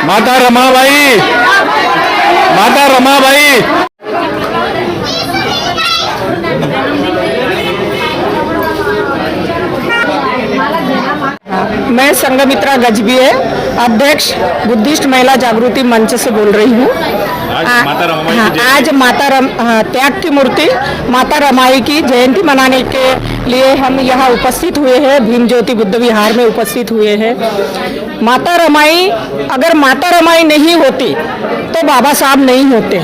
माता रमाबाई, माता रमाबाई। मैं संघमित्रा गजबीए, अध्यक्ष बुद्धिस्ट महिला जागृति मंच से बोल रही हूँ। आज त्याग की मूर्ति माता रमाई की जयंती मनाने के लिए हम यहाँ उपस्थित हुए हैं। भीम ज्योति बुद्ध विहार में उपस्थित हुए हैं। माता रमाई, अगर माता रमाई नहीं होती तो बाबा साहब नहीं होते।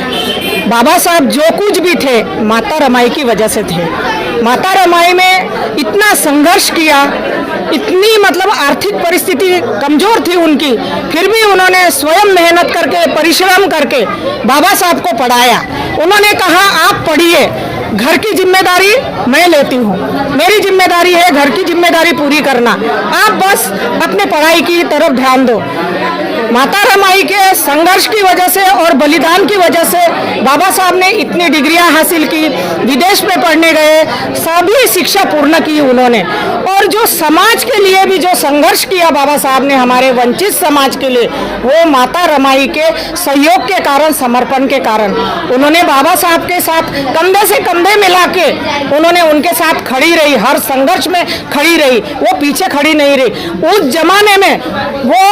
बाबा साहब जो कुछ भी थे माता रमाई की वजह से थे। माता रमाई में इतना संघर्ष किया, इतनी मतलब आर्थिक परिस्थिति कमजोर थी उनकी, फिर भी उन्होंने स्वयं मेहनत करके परिश्रम करके बाबा साहब को पढ़ाया। उन्होंने कहा आप पढ़िए, घर की जिम्मेदारी मैं लेती हूँ, मेरी जिम्मेदारी है घर की जिम्मेदारी पूरी करना, आप बस अपने पढ़ाई की तरफ ध्यान दो। माता रमाई के संघर्ष की वजह से और बलिदान की वजह से बाबा साहब ने इतनी डिग्रियां हासिल की, विदेश में पढ़ने गए, सभी शिक्षा पूर्ण की उन्होंने। और जो समाज के लिए भी जो संघर्ष किया बाबा साहब ने हमारे वंचित समाज के लिए, वो माता रमाई के सहयोग के कारण, समर्पण के कारण। उन्होंने बाबा साहब के साथ कंधे से कंधे मिला के उन्होंने उनके साथ खड़ी रही, हर संघर्ष में खड़ी रही, वो पीछे खड़ी नहीं रही। उस जमाने में वो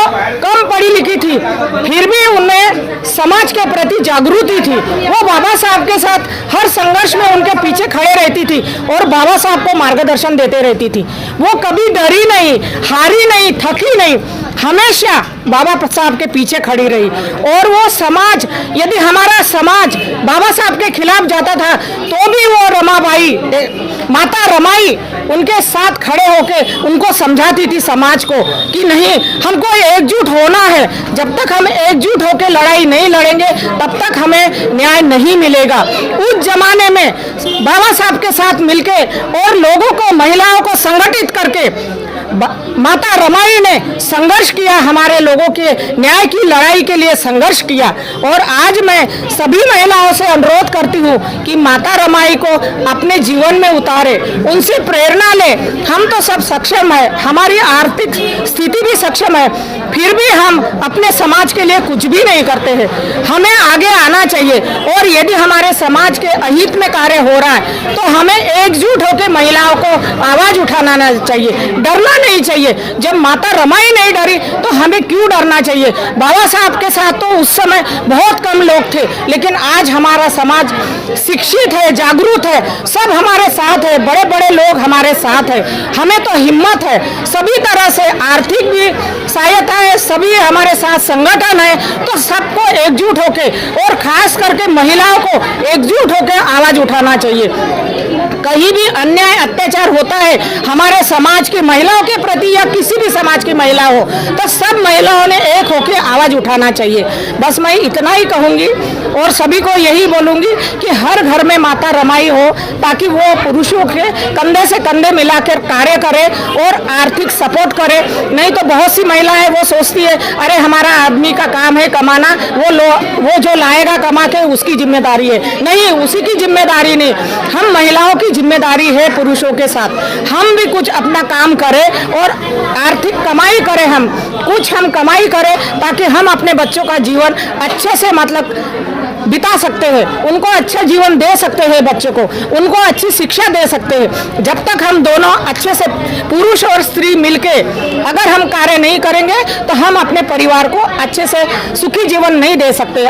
कम पढ़ी लिखी थी, फिर भी उन्हें समाज के प्रति जागृति थी। वो बाबा साहब के साथ हर संघर्ष में उनके पीछे खड़े रहती थी और बाबा साहब को मार्गदर्शन देते रहती थी। वो कभी डरी नहीं, हारी नहीं, थकी नहीं, हमेशा बाबा साहब के पीछे खड़ी रही। और वो समाज, यदि हमारा समाज बाबा साहब के खिलाफ जाता था तो भी वो रमाबाई, माता रमाई उनके साथ खड़े होके उनको समझाती थी समाज को कि नहीं, हमको एकजुट होना है। जब तक हम एकजुट होकर लड़ाई नहीं लड़ेंगे तब तक हमें न्याय नहीं मिलेगा। उस जमाने में बाबा साहब के साथ मिलके और लोगों को, महिलाओं को संगठित करके माता रमाई ने संघर्ष किया, हमारे लोगों के न्याय की लड़ाई के लिए संघर्ष किया। और आज मैं सभी महिलाओं से अनुरोध करती हूँ कि माता रमाई को अपने जीवन में उतारे, उनसे प्रेरणा ले। हम तो सब सक्षम है, हमारी आर्थिक स्थिति भी सक्षम है, फिर भी हम अपने समाज के लिए कुछ भी नहीं करते हैं। हमें आगे आना चाहिए और यदि हमारे समाज के अहित में कार्य हो रहा है तो हमें एकजुट होकर महिलाओं को आवाज उठाना चाहिए, डरना नहीं चाहिए। जब माता रमाई नहीं डरी तो हमें क्यों डरना चाहिए। बाबा साहब के साथ तो उस समय बहुत कम लोग थे, लेकिन आज हमारा समाज शिक्षित है, जागरूक है, सब हमारे साथ है, बड़े बड़े लोग हमारे साथ है। हमें तो हिम्मत है, सभी तरह से आर्थिक भी सहायता है, सभी हमारे साथ संगठन है। तो सबको एकजुट होके और खास करके महिलाओं को एकजुट होकर आवाज उठाना चाहिए। कहीं भी अन्याय अत्याचार होता है हमारे समाज की महिलाओं के प्रति या किसी भी समाज की महिला हो तो सब महिलाओं ने एक होकर आवाज उठाना चाहिए। बस मैं इतना ही कहूंगी और सभी को यही बोलूंगी कि हर घर में माता रमाई हो ताकि वो पुरुषों के कंधे से कंधे मिलाकर कार्य करे और आर्थिक सपोर्ट करे। नहीं तो बहुत सी महिलाएं वो सोचती है अरे हमारा आदमी का काम है कमाना, वो जो लाएगा कमा के उसकी जिम्मेदारी है। नहीं, उसी की जिम्मेदारी नहीं, हम महिलाओं की जिम्मेदारी है पुरुषों के साथ। हम भी कुछ अपना काम करें और आर्थिक कमाई करें, हम कमाई करें ताकि हम अपने बच्चों का जीवन अच्छे से मतलब बिता सकते हैं, उनको अच्छा जीवन दे सकते हैं, बच्चों को उनको अच्छी शिक्षा दे सकते हैं। जब तक हम दोनों अच्छे से पुरुष और स्त्री मिलके अगर हम कार्य नहीं करेंगे तो हम अपने परिवार को अच्छे से सुखी जीवन नहीं दे सकते,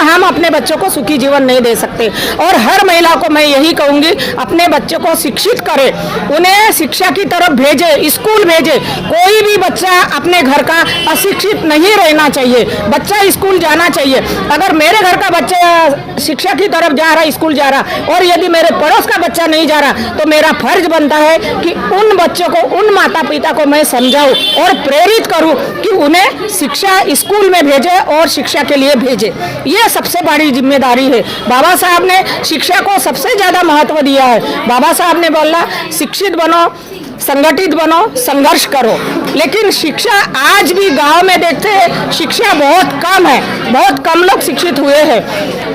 हम अपने बच्चों को सुखी जीवन नहीं दे सकते। और हर महिला को मैं यही कहूँगी अपने बच्चों को शिक्षित करें, उन्हें शिक्षा की तरफ भेजे, स्कूल भेजे। कोई भी बच्चा अपने घर का अशिक्षित नहीं रहना चाहिए, बच्चा स्कूल जाना चाहिए। अगर मेरे घर का बच्चा शिक्षा की तरफ जा रहा, स्कूल जा रहा और यदि मेरे पड़ोस का बच्चा नहीं जा रहा तो मेरा फर्ज बनता है कि उन बच्चों को, उन माता पिता को मैं समझाऊं और प्रेरित करूं कि उन्हें शिक्षा स्कूल में भेजे और शिक्षा के लिए भेजे। ये सबसे बड़ी जिम्मेदारी है। बाबा साहब ने शिक्षा को सबसे ज्यादा महत्व दिया है। बाबा साहब ने बोला शिक्षित बनो, संगठित बनो, संघर्ष करो। लेकिन शिक्षा आज भी गांव में देखते हैं शिक्षा बहुत कम है, बहुत कम लोग शिक्षित हुए हैं।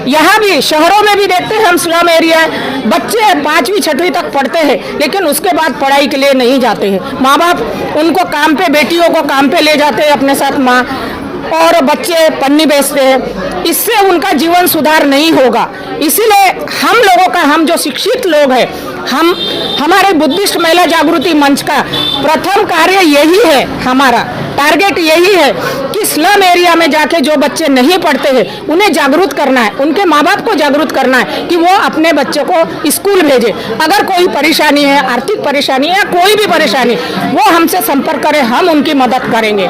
यहाँ भी शहरों में भी देखते हैं हम, स्लम एरिया, बच्चे 5वीं 6वीं तक पढ़ते हैं लेकिन उसके बाद पढ़ाई के लिए नहीं जाते हैं। माँ बाप उनको काम पे, बेटियों को काम पे ले जाते हैं अपने साथ, माँ और बच्चे पन्नी बेचते हैं, इससे उनका जीवन सुधार नहीं होगा। इसीलिए हम लोगों का, हम जो शिक्षित लोग हैं, हमारे बुद्धिस्ट महिला जागृति मंच का प्रथम कार्य यही है, हमारा टारगेट यही है कि स्लम एरिया में जाके जो बच्चे नहीं पढ़ते हैं उन्हें जागरूक करना है, उनके माँ बाप को जागरूक करना है कि वो अपने बच्चों को स्कूल भेजे। अगर कोई परेशानी है, आर्थिक परेशानी है या कोई भी परेशानी, वो हमसे संपर्क करें, हम उनकी मदद करेंगे।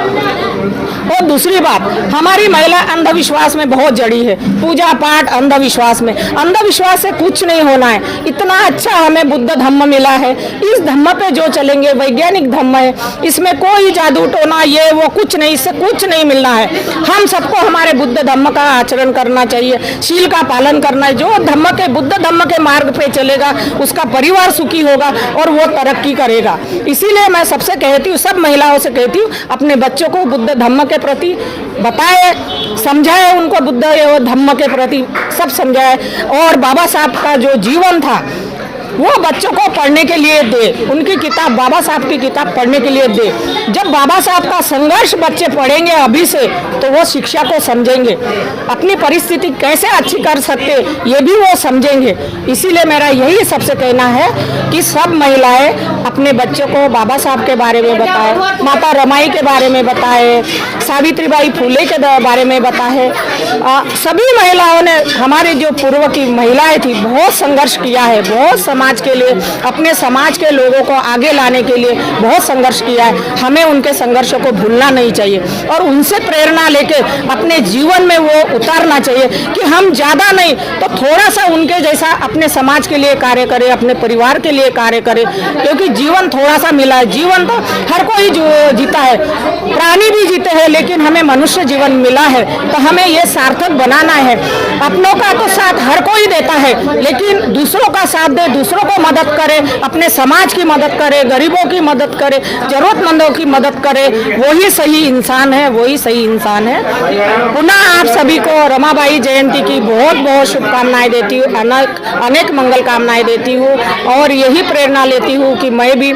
और दूसरी बात, हमारी महिला अंधविश्वास में बहुत जड़ी है, पूजा पाठ अंधविश्वास में। अंधविश्वास से कुछ नहीं होना है। इतना अच्छा हमें बुद्ध धम्म मिला है, इस धम्म पे जो चलेंगे, वैज्ञानिक धम्म है, इसमें कोई जादू टोना ये वो कुछ नहीं, इससे कुछ नहीं मिलना है। हम सबको हमारे बुद्ध धम्म का आचरण करना चाहिए, शील का पालन करना है। जो धम्म के, बुद्ध धम्म के मार्ग पे चलेगा उसका परिवार सुखी होगा और वो तरक्की करेगा। इसीलिए मैं सबसे कहती हूँ, सब महिलाओं से कहती हूँ, अपने बच्चों को बुद्ध धम्म के प्रति बताए, समझाए, उनको बुद्ध एवं धम्म के प्रति सब समझाए। और बाबा साहब का जो जीवन था वो बच्चों को पढ़ने के लिए दे, उनकी किताब, बाबा साहब की किताब पढ़ने के लिए दे। जब बाबा साहब का संघर्ष बच्चे पढ़ेंगे अभी से, तो वो शिक्षा को समझेंगे, अपनी परिस्थिति कैसे अच्छी कर सकते ये भी वो समझेंगे। इसीलिए मेरा यही सबसे कहना है कि सब महिलाएं अपने बच्चों को बाबा साहब के बारे में बताएं, माता रमाई के बारे में बताएं, सावित्रीबाई फुले के बारे में बताएं। सभी महिलाओं ने, हमारे जो पूर्व की महिलाएं थी, बहुत संघर्ष किया है, बहुत समाज के लिए, अपने समाज के लोगों को आगे लाने के लिए बहुत संघर्ष किया है। हमें उनके संघर्षों को भूलना नहीं चाहिए और उनसे प्रेरणा लेके अपने जीवन में वो उतारना चाहिए कि हम ज़्यादा नहीं तो थोड़ा सा उनके जैसा अपने समाज के लिए कार्य करें, अपने परिवार के लिए कार्य करें, क्योंकि जीवन थोड़ा सा मिला है। जीवन तो हर कोई जो जीता है, प्राणी भी जीते हैं, लेकिन हमें मनुष्य जीवन मिला है, तो हमें ये सार्थक बनाना है। अपनों का तो साथ हर कोई देता है, लेकिन दूसरों का साथ दे, दूसरों को मदद करे, अपने समाज की मदद करे, गरीबों की मदद करे, जरूरतमंदों की मदद करे, वही सही इंसान है, वही सही इंसान है। पुनः आप सभी को रमाबाई जयंती की बहुत बहुत शुभकामनाएं देती हूँ, अनेक मंगल कामनाएं देती हूँ और यही प्रेरणा लेती हूँ कि मैं भी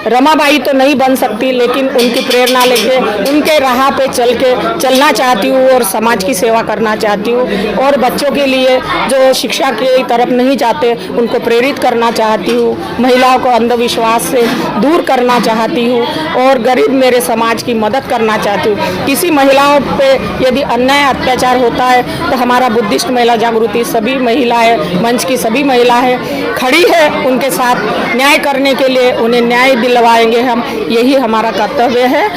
रमाबाई तो नहीं बन सकती, लेकिन उनकी प्रेरणा लेके उनके राह पे चलना चाहती हूँ और समाज की सेवा करना चाहती हूँ। और बच्चों के लिए जो शिक्षा की तरफ नहीं जाते उनको प्रेरित करना चाहती हूँ, महिलाओं को अंधविश्वास से दूर करना चाहती हूँ और गरीब मेरे समाज की मदद करना चाहती हूँ। किसी महिलाओं पे यदि अन्याय अत्याचार होता है तो हमारा बुद्धिस्ट महिला जागृति सभी महिलाएं, मंच की सभी महिलाएं खड़ी है उनके साथ न्याय करने के लिए, उन्हें न्याय दिलवाएंगे हम, यही हमारा कर्तव्य है।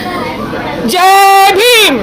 जय भीम।